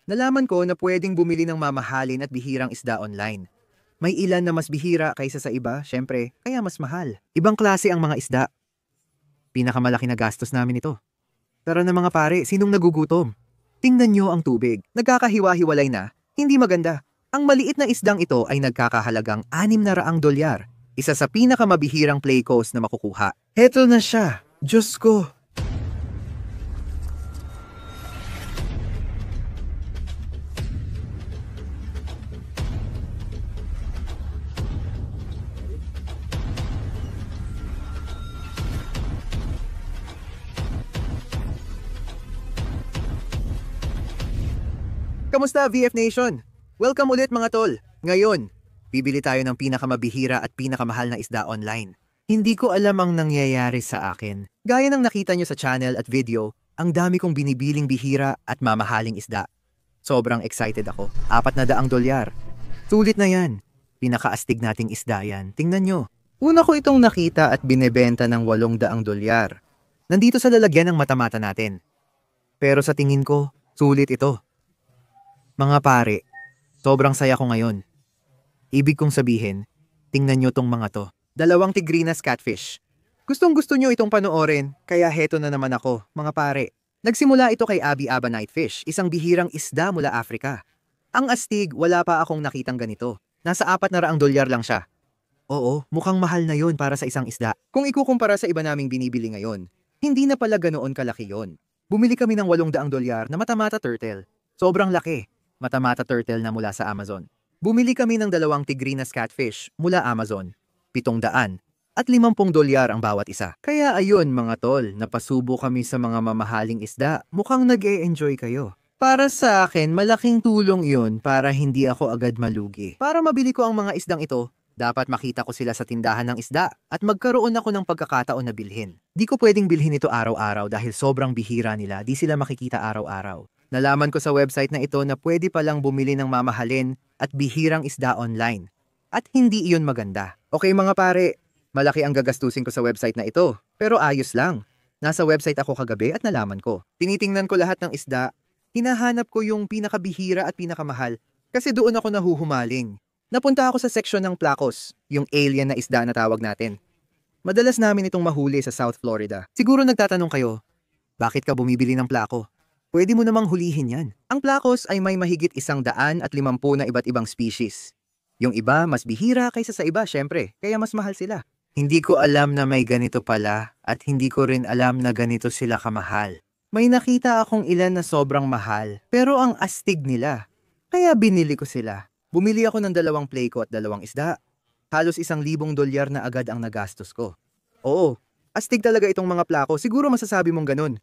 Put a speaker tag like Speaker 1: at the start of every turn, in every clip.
Speaker 1: Nalaman ko na pwedeng bumili ng mamahalin at bihirang isda online. May ilan na mas bihira kaysa sa iba, syempre, kaya mas mahal. Ibang klase ang mga isda. Pinakamalaki na gastos namin ito. Tara na mga pare, sinong nagugutom? Tingnan nyo ang tubig. Nagkakahiwa-hiwalay na. Hindi maganda. Ang maliit na isdang ito ay nagkakahalagang $600. Isa sa pinakamabihirang play coast na makukuha. Heto na siya. Diyos ko. Kamusta VF Nation? Welcome ulit mga tol. Ngayon, bibili tayo ng pinakamabihira at pinakamahal na isda online. Hindi ko alam ang nangyayari sa akin. Gaya ng nakita nyo sa channel at video, ang dami kong binibiling bihira at mamahaling isda. Sobrang excited ako. $400. Sulit na yan. Pinakaastig nating isda yan. Tingnan nyo. Una ko itong nakita at binebenta ng $800. Nandito sa lalagyan ng mata-mata natin. Pero sa tingin ko, sulit ito. Mga pare, sobrang saya ko ngayon. Ibig kong sabihin, tingnan nyo tong mga to. 2 tigrinas catfish. Gustong-gusto nyo itong panoorin, kaya heto na naman ako, mga pare. Nagsimula ito kay Abby Aba Nightfish, isang bihirang isda mula Africa. Ang astig, wala pa akong nakitang ganito. Nasa $400 lang siya. Oo, mukhang mahal na yun para sa isang isda. Kung ikukumpara sa iba naming binibili ngayon, hindi na pala ganoon kalaki yon. Bumili kami ng $800 na mata-mata turtle. Sobrang laki. Mata-mata turtle na mula sa Amazon. Bumili kami ng 2 tigrinas catfish mula Amazon. $700 at $50 ang bawat isa. Kaya ayun mga tol, napasubo kami sa mga mamahaling isda. Mukhang nag-e-enjoy kayo. Para sa akin, malaking tulong yun para hindi ako agad malugi. Para mabili ko ang mga isdang ito, dapat makita ko sila sa tindahan ng isda at magkaroon ako ng pagkakataon na bilhin. Di ko pwedeng bilhin ito araw-araw dahil sobrang bihira nila, di sila makikita araw-araw. Nalaman ko sa website na ito na pwede palang bumili ng mamahalin at bihirang isda online. At hindi iyon maganda. Okay mga pare, malaki ang gagastusin ko sa website na ito. Pero ayos lang. Nasa website ako kagabi at nalaman ko. Tinitingnan ko lahat ng isda. Hinahanap ko yung pinakabihira at pinakamahal kasi doon ako nahuhumaling. Napunta ako sa section ng plakos, yung alien na isda na tawag natin. Madalas namin itong mahuli sa South Florida. Siguro nagtatanong kayo, bakit ka bumibili ng plako? Pwede mo namang hulihin yan. Ang plakos ay may mahigit 150 na iba't ibang species. Yung iba mas bihira kaysa sa iba, syempre, kaya mas mahal sila. Hindi ko alam na may ganito pala at hindi ko rin alam na ganito sila kamahal. May nakita akong ilan na sobrang mahal, pero ang astig nila. Kaya binili ko sila. Bumili ako ng 2 playco at 2 isda. Halos $1,000 na agad ang nagastos ko. Oo, astig talaga itong mga plako. Siguro masasabi mong ganun.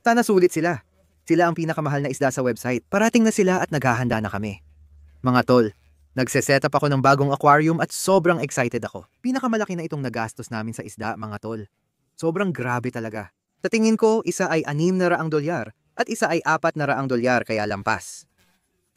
Speaker 1: Sana sulit sila. Sila ang pinakamahal na isda sa website. Parating na sila at naghahanda na kami. Mga tol, nagse-setup ako ng bagong aquarium at sobrang excited ako. Pinakamalaki na itong nagastos namin sa isda, mga tol. Sobrang grabe talaga. Sa tingin ko, isa ay $600 at isa ay $400 kaya lampas.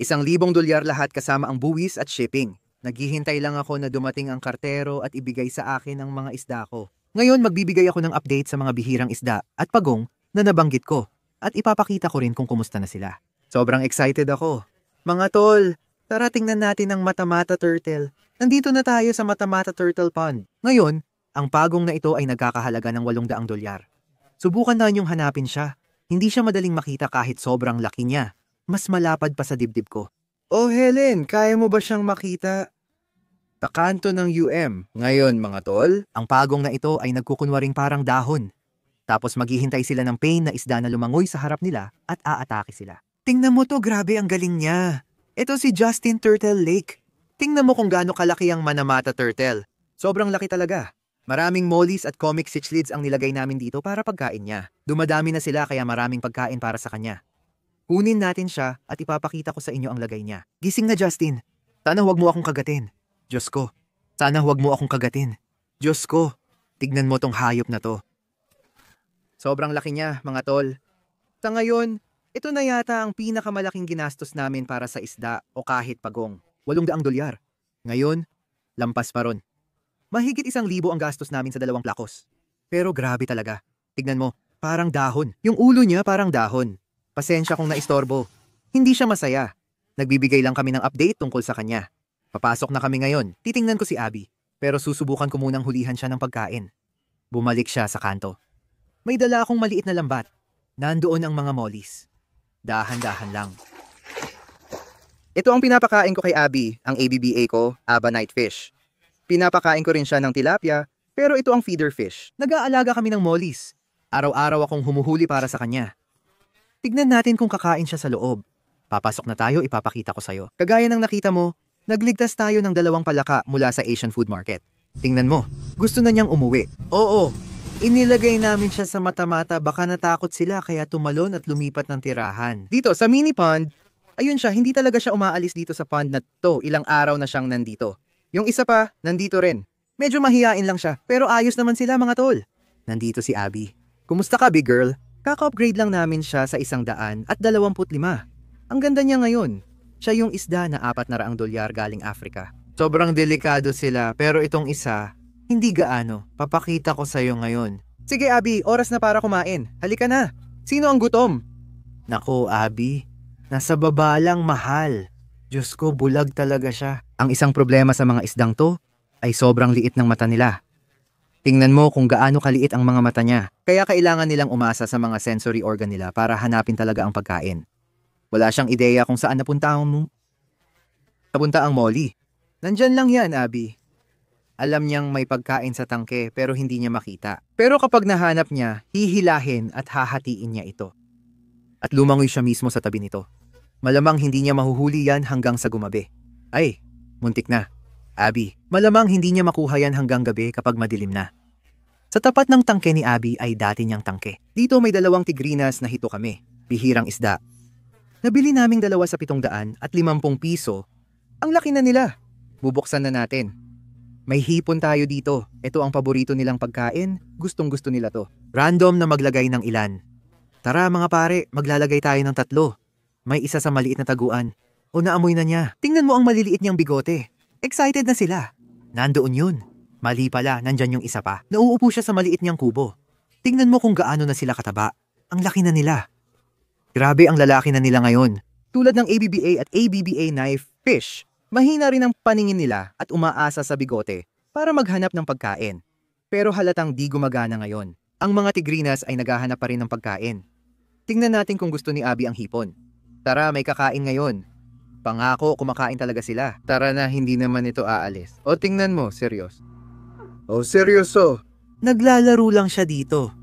Speaker 1: $1,000 lahat kasama ang buwis at shipping. Naghihintay lang ako na dumating ang kartero at ibigay sa akin ang mga isda ko. Ngayon magbibigay ako ng update sa mga bihirang isda at pagong na nabanggit ko. At ipapakita ko rin kung kumusta na sila. Sobrang excited ako. Mga tol, tara tingnan natin ang mata-mata turtle. Nandito na tayo sa mata-mata turtle pond. Ngayon, ang pagong na ito ay nagkakahalaga ng $800. Subukan na niyong hanapin siya. Hindi siya madaling makita kahit sobrang laki niya. Mas malapad pa sa dibdib ko. Oh Helen, kaya mo ba siyang makita? Sa kanto ng Ngayon mga tol, ang pagong na ito ay nagkukunwaring parang dahon. Tapos maghihintay sila ng pain na isda na lumangoy sa harap nila at aatake sila. Tingnan mo to, grabe ang galing niya. Ito si Justin Turtle Lake. Tingnan mo kung gaano kalaki ang Manamata Turtle. Sobrang laki talaga. Maraming mollies at comic cichlids ang nilagay namin dito para pagkain niya. Dumadami na sila kaya maraming pagkain para sa kanya. Kunin natin siya at ipapakita ko sa inyo ang lagay niya. Gising na Justin. Sana huwag mo akong kagatin. Diyos ko. Sana huwag mo akong kagatin. Diyos ko. Tignan mo tong hayop na to. Sobrang laki niya, mga tol. Sa ngayon, ito na yata ang pinakamalaking ginastos namin para sa isda o kahit pagong. $800. Ngayon, lampas pa ron. Mahigit 1,000 ang gastos namin sa 2 plakos. Pero grabe talaga. Tignan mo, parang dahon. Yung ulo niya parang dahon. Pasensya kung naistorbo. Hindi siya masaya. Nagbibigay lang kami ng update tungkol sa kanya. Papasok na kami ngayon. Titingnan ko si Abby. Pero susubukan ko munang hulihan siya ng pagkain. Bumalik siya sa kanto. May dala akong maliit na lambat. Nandoon ang mga mollies. Dahan-dahan lang.
Speaker 2: Ito ang pinapakain ko kay Abby, ang ABBA ko, Aba Night Fish. Pinapakain ko rin siya ng tilapia, pero ito ang feeder fish.
Speaker 1: Nag-aalaga kami ng mollies. Araw-araw akong humuhuli para sa kanya. Tignan natin kung kakain siya sa loob. Papasok na tayo, ipapakita ko sa'yo. Kagaya ng nakita mo, nagligtas tayo ng 2 palaka mula sa Asian food market. Tingnan mo, gusto na niyang umuwi. Oo, inilagay namin siya sa mata-mata, baka natakot sila kaya tumalon at lumipat ng tirahan.
Speaker 2: Dito, sa mini pond, ayun siya, hindi talaga siya umaalis dito sa pond na to. Ilang araw na siyang nandito. Yung isa pa, nandito rin.
Speaker 1: Medyo mahiyain lang siya, pero ayos naman sila mga tol. Nandito si Abby. Kumusta ka, big girl? Kaka-upgrade lang namin siya sa 125. Ang ganda niya ngayon. Siya yung isda na $400 galing Africa. Sobrang delikado sila, pero itong isa, hindi gaano. Papakita ko sa'yo ngayon.
Speaker 2: Sige Abby, oras na para kumain. Halika na. Sino ang gutom?
Speaker 1: Nako, Abby. Nasa baba lang, mahal. Diyos ko, bulag talaga siya.
Speaker 2: Ang isang problema sa mga isdang to ay sobrang liit ng mata nila. Tingnan mo kung gaano kaliit ang mga mata niya. Kaya kailangan nilang umasa sa mga sensory organ nila para hanapin talaga ang pagkain. Wala siyang ideya kung saan napunta ang molly.
Speaker 1: Nandyan lang yan, Abby. Alam niyang may pagkain sa tangke pero hindi niya makita.
Speaker 2: Pero kapag nahanap niya, hihilahin at hahatiin niya ito.
Speaker 1: At lumangoy siya mismo sa tabi nito. Malamang hindi niya mahuhuli yan hanggang sa gumabi. Ay, muntik na. Abby, malamang hindi niya makuha yan hanggang gabi kapag madilim na. Sa tapat ng tangke ni Abby ay dati niyang tangke.
Speaker 2: Dito may 2 tigrinas na hito kami. Bihirang isda. Nabili naming 2 sa 700 at 50 piso. Ang laki na nila. Bubuksan na natin. May hipon tayo dito. Ito ang paborito nilang pagkain. Gustong gusto nila to.
Speaker 1: Random na maglagay ng ilan. Tara mga pare, maglalagay tayo ng 3. May isa sa maliit na taguan. O naamoy na niya. Tingnan mo ang maliliit niyang bigote. Excited na sila. Nandoon yun. Mali pala, nandyan yung isa pa. Nauupo siya sa maliit niyang kubo. Tingnan mo kung gaano na sila kataba. Ang laki na nila. Grabe ang lalaki na nila ngayon.
Speaker 2: Tulad ng ABBA at ABBA knife fish, mahina rin ang paningin nila at umaasa sa bigote para maghanap ng pagkain. Pero halatang di gumagana ngayon. Ang mga tigrinas ay naghahanap pa rin ng pagkain. Tingnan natin kung gusto ni Abby ang hipon. Tara, may kakain ngayon. Pangako, kumakain talaga sila. Tara na, hindi naman ito aalis. O tingnan mo, seryoso.
Speaker 1: Oh, seryoso. Naglalaro lang siya dito.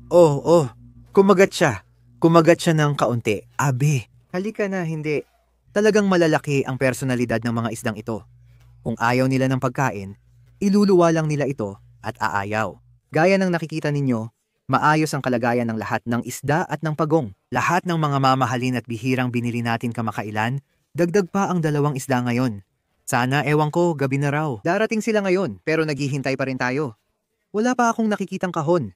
Speaker 1: Oh, kumagat siya. Kumagat siya ng kaunti. Abby,
Speaker 2: Halika na, hindi.
Speaker 1: talagang malalaki ang personalidad ng mga isdang ito. Kung ayaw nila ng pagkain, iluluwa lang nila ito at aayaw.
Speaker 2: Gaya ng nakikita ninyo, maayos ang kalagayan ng lahat ng isda at ng pagong.
Speaker 1: Lahat ng mga mamahalin at bihirang binili natin kamakailan, dagdag pa ang 2 isda ngayon. Sana, ewan ko, gabi na raw.
Speaker 2: Darating sila ngayon, pero naghihintay pa rin tayo.
Speaker 1: Wala pa akong nakikitang kahon.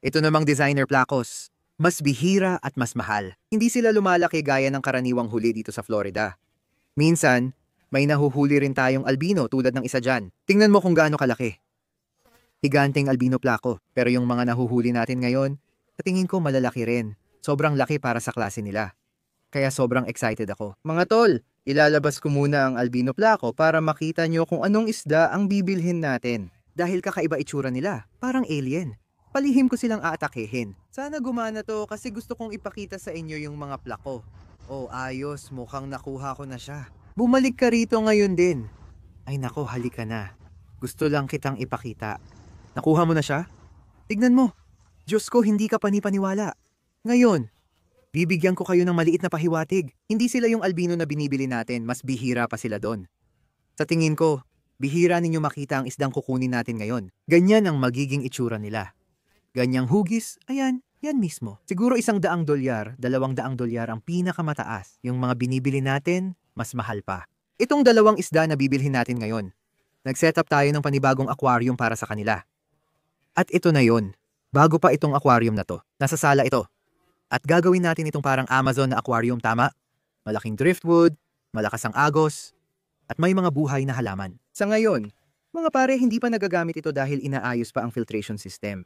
Speaker 1: Ito namang designer plakos. Mas bihira at mas mahal.
Speaker 2: Hindi sila lumalaki gaya ng karaniwang huli dito sa Florida. Minsan, may nahuhuli rin tayong albino tulad ng isa dyan. Tingnan mo kung gaano kalaki. Higanteng albino plako, pero yung mga nahuhuli natin ngayon, sa tingin ko malalaki rin. Sobrang laki para sa klase nila. Kaya sobrang excited ako. Mga tol, ilalabas ko muna ang albino plako para makita nyo kung anong isda ang bibilhin natin. Dahil kakaiba itsura nila, parang alien. Palihim ko silang aatakehin. Sana gumana to kasi gusto kong ipakita sa inyo yung mga plako. Oh, ayos, mukhang nakuha ko na siya. Bumalik ka rito ngayon din. Ay nako, halika na. Gusto lang kitang ipakita. Nakuha mo na siya? Tignan mo. Diyos ko, hindi ka panipaniwala. Ngayon, bibigyan ko kayo ng maliit na pahiwatig. Hindi sila yung albino na binibili natin, mas bihira pa sila doon. Sa tingin ko, bihira ninyo makita ang isdang kukunin natin ngayon. Ganyan ang magiging itsura nila. Ganyang hugis, ayan, yan mismo. Siguro $100, $200 ang pinakamataas. Yung mga binibili natin, mas mahal pa. Itong 2 isda na bibilhin natin ngayon. Nag-set up tayo ng panibagong aquarium para sa kanila. At ito na yon. Bago pa itong aquarium na to. Nasa sala ito. At gagawin natin itong parang Amazon na aquarium, tama? Malaking driftwood, malakas ang agos, at may mga buhay na halaman. Sa ngayon, mga pare, hindi pa nagagamit ito dahil inaayos pa ang filtration system.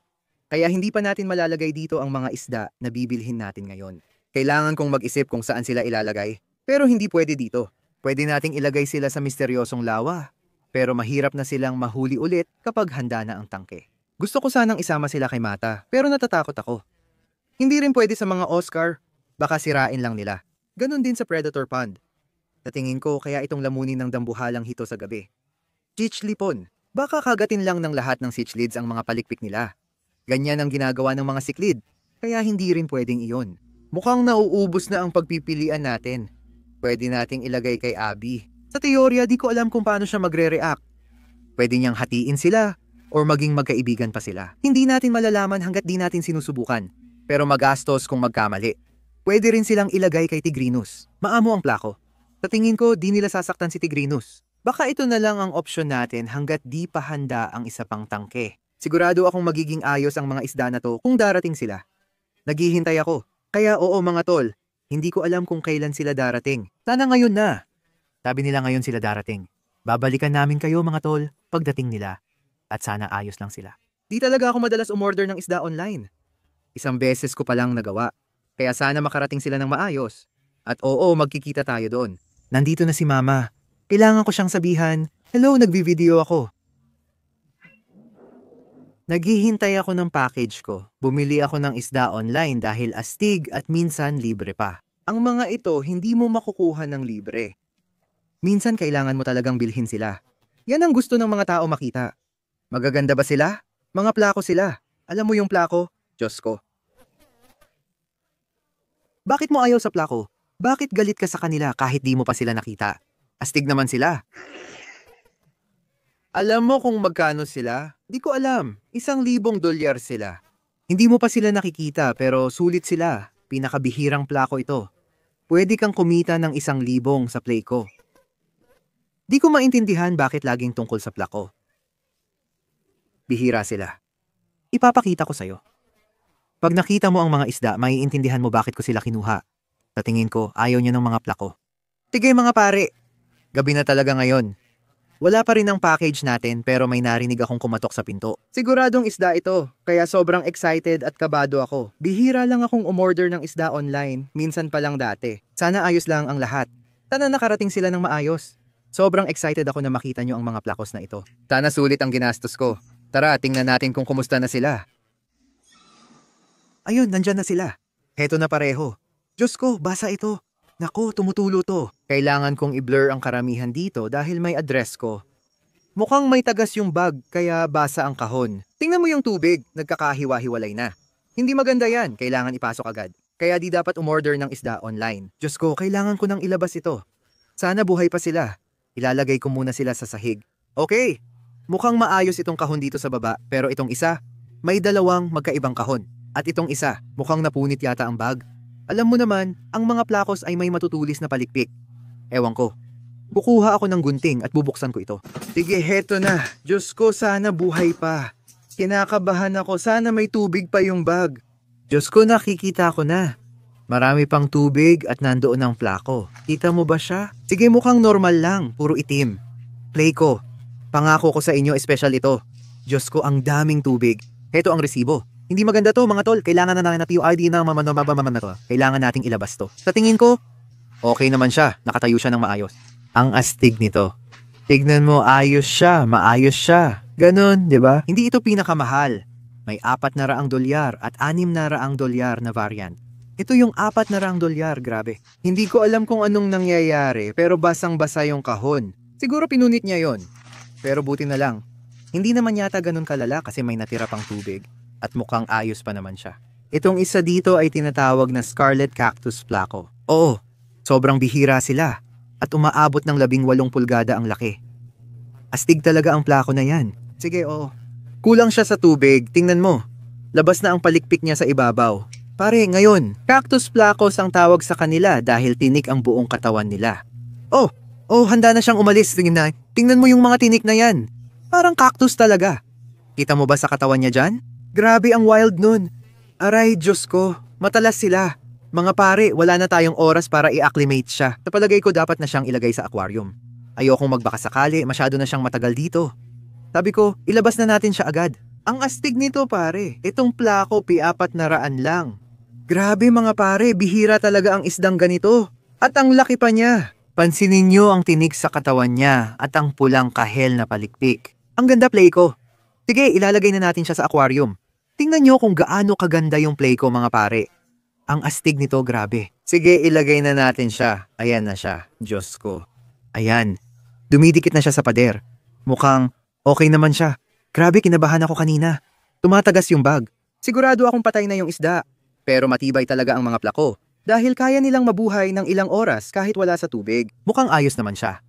Speaker 2: Kaya hindi pa natin malalagay dito ang mga isda na bibilhin natin ngayon. Kailangan kong mag-isip kung saan sila ilalagay. Pero hindi pwede dito. Pwede nating ilagay sila sa misteryosong lawa. Pero mahirap na silang mahuli ulit kapag handa na ang tangke. Gusto ko sanang isama sila kay Mata, pero natatakot ako. Hindi rin pwede sa mga Oscar. Baka sirain lang nila. Ganon din sa Predator Pond. Sa tingin ko, kaya itong lamunin ng dambuhalang hito sa gabi. Chichlipon. Baka kagatin lang ng lahat ng cichlids ang mga palikpik nila. Ganyan ang ginagawa ng mga siklid. Kaya hindi rin pwedeng iyon. Mukhang nauubos na ang pagpipilian natin. Pwede nating ilagay kay Abby. Sa teorya, di ko alam kung paano siya magre-react. Pwede niyang hatiin sila or maging magkaibigan pa sila. Hindi natin malalaman hanggat di natin sinusubukan. Pero magastos kung magkamali. Pwede rin silang ilagay kay Tigrinus. Maamo ang plako. Sa tingin ko, di nila sasaktan si Tigrinus. Baka ito na lang ang opsyon natin hanggat di pa handa ang isa pang tangke. Sigurado akong magiging ayos ang mga isda na to kung darating sila. Naghihintay ako. Kaya oo mga tol, hindi ko alam kung kailan sila darating. Sana ngayon na. Sabi nila ngayon sila darating. Babalikan namin kayo mga tol pagdating nila. At sana ayos lang sila. Di talaga ako madalas umorder ng isda online. Isang beses ko palang nagawa. Kaya sana makarating sila ng maayos. At oo, magkikita tayo doon. Nandito na si Mama. Kailangan ko siyang sabihan, hello, nagbi-video ako. Naghihintay ako ng package ko. Bumili ako ng isda online dahil astig at minsan libre pa. Ang mga ito hindi mo makukuha ng libre. Minsan kailangan mo talagang bilhin sila. Yan ang gusto ng mga tao makita. Magaganda ba sila? Mga plako sila. Alam mo yung plako? Diyos ko. Bakit mo ayaw sa plako? Bakit galit ka sa kanila kahit di mo pa sila nakita? Astig naman sila. Alam mo kung magkano sila? Di ko alam. $1,000 sila. Hindi mo pa sila nakikita pero sulit sila. Pinakabihirang plako ito. Pwede kang kumita ng 1,000 sa play ko. Di ko maintindihan bakit laging tungkol sa plako. Bihira sila. Ipapakita ko sa'yo. Pag nakita mo ang mga isda, maiintindihan mo bakit ko sila kinuha. Sa tingin ko, ayaw niya ng mga plako. Sige mga pare. Gabi na talaga ngayon. Wala pa rin ang package natin pero may narinig akong kumatok sa pinto. Siguradong isda ito, kaya sobrang excited at kabado ako. Bihira lang akong umorder ng isda online, minsan pa lang dati. Sana ayos lang ang lahat. Sana nakarating sila ng maayos. Sobrang excited ako na makita nyo ang mga plakos na ito. Sana sulit ang ginastos ko. Tara, tingnan natin kung kumusta na sila. Ayun, nandyan na sila. Heto na pareho. Diyos ko, basa ito. Naku, tumutulo to. Kailangan kong i-blur ang karamihan dito dahil may address ko. Mukhang may tagas yung bag kaya basa ang kahon. Tingnan mo yung tubig, nagkakahiwa-hiwalay na. Hindi maganda yan, kailangan ipasok agad. Kaya di dapat umorder ng isda online. Diyos ko, kailangan ko nang ilabas ito. Sana buhay pa sila. Ilalagay ko muna sila sa sahig. Okay, mukhang maayos itong kahon dito sa baba pero itong isa, may dalawang magkaibang kahon. At itong isa, mukhang napunit yata ang bag. Alam mo naman, ang mga plakos ay may matutulis na palikpik. Ewan ko. Kukuha ako ng gunting at bubuksan ko ito. Sige, heto na. Diyos ko, sana buhay pa. Kinakabahan ako, sana may tubig pa yung bag. Diyos ko, nakikita ko na. Marami pang tubig at nandoon ang plako. Kita mo ba siya? Sige, mukhang normal lang, puro itim. Play ko. Pangako ko sa inyo, special ito. Diyos ko, ang daming tubig. Heto ang resibo. Hindi maganda to mga tol, kailangan na natin yung ID na mamamamamamam na to. Kailangan nating ilabas to. Sa tingin ko, okay naman siya, nakatayo siya ng maayos. Ang astig nito. Tignan mo, ayos siya, maayos siya. Ganon, di ba? Hindi ito pinakamahal. May $400 at $600 na variant. Ito yung $400, grabe. Hindi ko alam kung anong nangyayari, pero basang-basa yung kahon. Siguro pinunit niya yon. Pero buti na lang. Hindi naman yata ganun kalala kasi may natira pang tubig. At mukhang ayos pa naman siya. Itong isa dito ay tinatawag na Scarlet Cactus Plako. Oo, sobrang bihira sila. At umaabot ng 18 pulgada ang laki. Astig talaga ang plako na yan. Sige, oo. Kulang siya sa tubig, tingnan mo. Labas na ang palikpik niya sa ibabaw. Pare, ngayon, cactus plakos ang tawag sa kanila dahil tinik ang buong katawan nila. Oh, handa na siyang umalis. Tingnan mo yung mga tinik na yan. Parang cactus talaga. Kita mo ba sa katawan niya dyan? Grabe ang wild nun. Aray, Diyos ko, matalas sila. Mga pare, wala na tayong oras para i-acclimate siya. Sa palagay ko dapat na siyang ilagay sa aquarium. Ayokong magbakasakali, masyado na siyang matagal dito. Sabi ko, ilabas na natin siya agad. Ang astig nito pare, itong plako $400 lang. Grabe mga pare, bihira talaga ang isdang ganito.
Speaker 1: At ang laki pa niya. Pansinin niyo ang tinig sa katawan niya at ang pulang kahel na palikpik. Ang ganda play ko. Sige, ilalagay na natin siya sa aquarium. Tingnan niyo kung gaano kaganda yung play ko mga pare. Ang astig nito, grabe. Sige, ilagay na natin siya. Ayan na siya. Diyos ko. Ayan. Dumidikit na siya sa pader. Mukhang okay naman siya. Grabe, kinabahan ako kanina. Tumatagas yung bag. Sigurado akong patay na yung isda. Pero matibay talaga ang mga plako. Dahil kaya nilang mabuhay ng ilang oras kahit wala sa tubig. Mukhang ayos naman siya.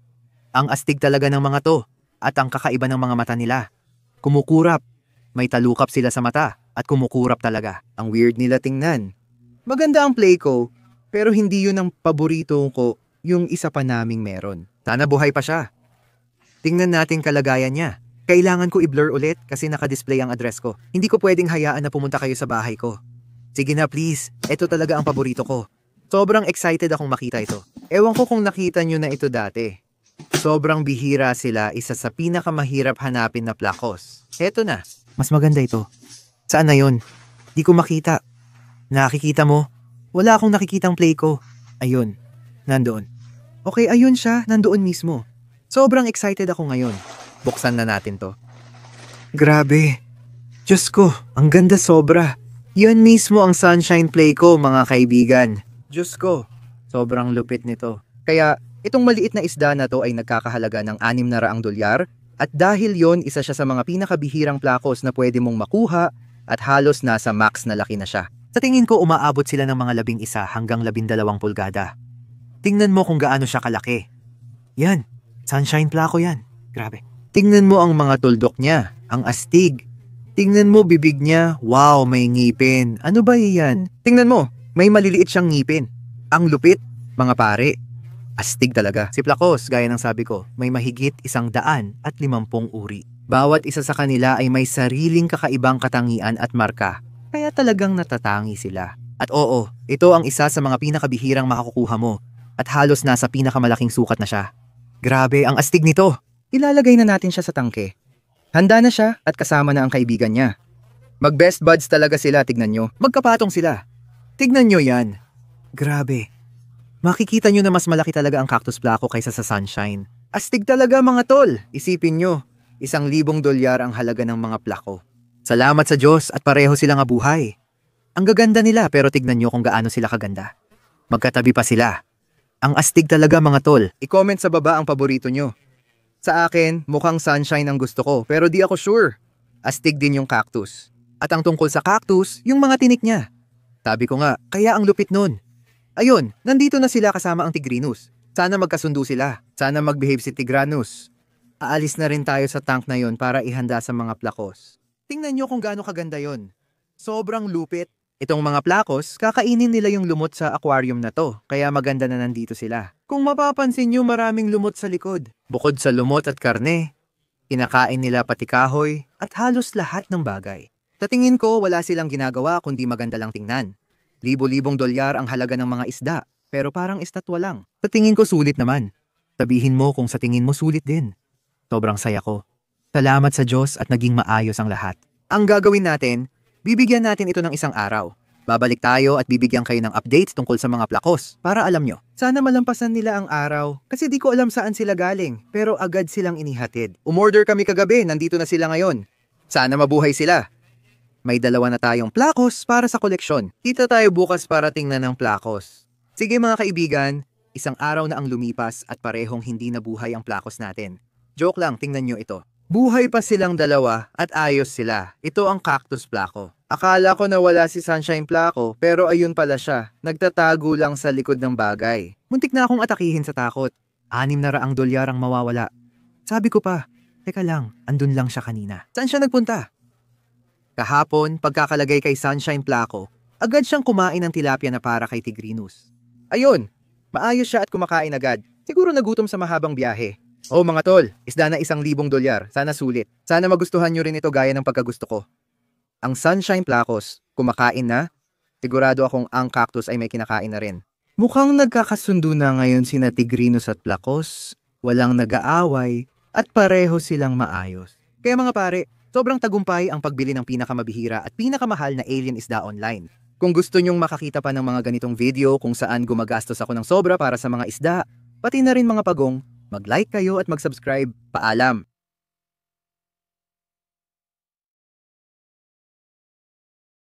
Speaker 1: Ang astig talaga ng mga to. At ang kakaiba ng mga mata nila. Kumukurap. May talukap sila sa mata. At kumukurap talaga. Ang weird nila tingnan. Maganda ang play ko, pero hindi yun ang paborito ko, yung isa pa naming meron. Sana buhay pa siya. Tingnan natin kalagayan niya. Kailangan ko i-blur ulit kasi naka-display ang address ko. Hindi ko pwedeng hayaan na pumunta kayo sa bahay ko. Sige na please, ito talaga ang paborito ko. Sobrang excited akong makita ito. Ewan ko kung nakita nyo na ito dati. Sobrang bihira sila, isa sa pinakamahirap hanapin na plakos. Eto na, mas maganda ito. Saan na yun? Di ko makita. Nakikita mo? Wala akong nakikitang play ko. Ayun, nandoon. Okay, ayun siya, nandoon mismo. Sobrang excited ako ngayon. Buksan na natin to. Grabe. Diyos ko, ang ganda sobra. Yun mismo ang sunshine play ko, mga kaibigan. Diyos ko, sobrang lupit nito. Kaya, itong maliit na isda na to ay nagkakahalaga ng $600 at dahil yon isa siya sa mga pinakabihirang plakos na pwede mong makuha at halos nasa max na laki na siya. Sa tingin ko umaabot sila ng mga 11 hanggang 12 pulgada. Tingnan mo kung gaano siya kalaki. Yan, sunshine plako yan. Grabe. Tingnan mo ang mga tuldok niya, ang astig. Tingnan mo bibig niya, wow may ngipin. Ano ba yan? Tingnan mo, may maliliit siyang ngipin. Ang lupit, mga pare. Astig talaga. Si plakos, gaya ng sabi ko, may mahigit 150 uri. Bawat isa sa kanila ay may sariling kakaibang katangian at marka. Kaya talagang natatangi sila. At oo, ito ang isa sa mga pinakabihirang makakukuha mo. At halos nasa pinakamalaking sukat na siya. Grabe, ang astig nito. Ilalagay na natin siya sa tangke. Handa na siya at kasama na ang kaibigan niya. Mag-best buds talaga sila, tignan nyo. Magkapatong sila. Tignan nyo yan. Grabe. Makikita nyo na mas malaki talaga ang cactus plako kaysa sa sunshine. Astig talaga mga tol. Isipin nyo, $1,000 ang halaga ng mga plako. Salamat sa Diyos at pareho silang abuhay. Ang gaganda nila pero tignan nyo kung gaano sila kaganda. Magkatabi pa sila. Ang astig talaga mga tol. I-comment sa baba ang paborito nyo. Sa akin, mukhang sunshine ang gusto ko pero di ako sure. Astig din yung cactus. At ang tungkol sa cactus, yung mga tinik niya. Sabi ko nga, kaya ang lupit nun. Ayun, nandito na sila kasama ang Tigrinus. Sana magkasundo sila. Sana mag-behave si Tigranus. Aalis na rin tayo sa tank na yon para ihanda sa mga plakos. Tingnan nyo kung gaano kaganda yon. Sobrang lupit. Itong mga plakos, kakainin nila yung lumot sa aquarium na to, kaya maganda na nandito sila. Kung mapapansin nyo, maraming lumot sa likod. Bukod sa lumot at karne, kinakain nila pati kahoy at halos lahat ng bagay. Sa tingin ko, wala silang ginagawa kundi maganda lang tingnan. $1,000 ang halaga ng mga isda, pero parang estatwa lang. Sa tingin ko sulit naman. Sabihin mo kung sa tingin mo sulit din. Sobrang saya ko. Salamat sa Diyos at naging maayos ang lahat. Ang gagawin natin, bibigyan natin ito ng isang araw. Babalik tayo at bibigyan kayo ng updates tungkol sa mga plakos para alam nyo. Sana malampasan nila ang araw kasi di ko alam saan sila galing pero agad silang inihatid. Umorder kami kagabi, nandito na sila ngayon. Sana mabuhay sila. May 2 na tayong plakos para sa koleksyon. Kita tayo bukas para tingnan ng plakos. Sige mga kaibigan, isang araw na ang lumipas at parehong hindi nabuhay ang plakos natin. Joke lang, tingnan nyo ito. Buhay pa silang 2 at ayos sila. Ito ang cactus plako. Akala ko na wala si Sunshine plako pero ayun pala siya. Nagtatago lang sa likod ng bagay. Muntik na akong atakihin sa takot. $600 ang mawawala. Sabi ko pa, teka lang, andun lang siya kanina. Saan siya nagpunta? Kahapon, pagkakalagay kay Sunshine plako, agad siyang kumain ng tilapia na para kay Tigrinus. Ayun, maayos siya at kumakain agad. Siguro nagutom sa mahabang biyahe. Oh mga tol, isda na $1,000. Sana sulit. Sana magustuhan nyo rin ito gaya ng pagkagusto ko. Ang sunshine plakos, kumakain na. Sigurado akong ang cactus ay may kinakain na rin. Mukhang nagkakasundo na ngayon sina Tigrinus at plakos. Walang nag-aaway at pareho silang maayos. Kaya mga pare, sobrang tagumpay ang pagbili ng pinakamabihira at pinakamahal na alien isda online.
Speaker 2: Kung gusto nyong makakita pa ng mga ganitong video kung saan gumagastos ako ng sobra para sa mga isda, pati na rin mga pagong, mag-like kayo at mag-subscribe. Paalam!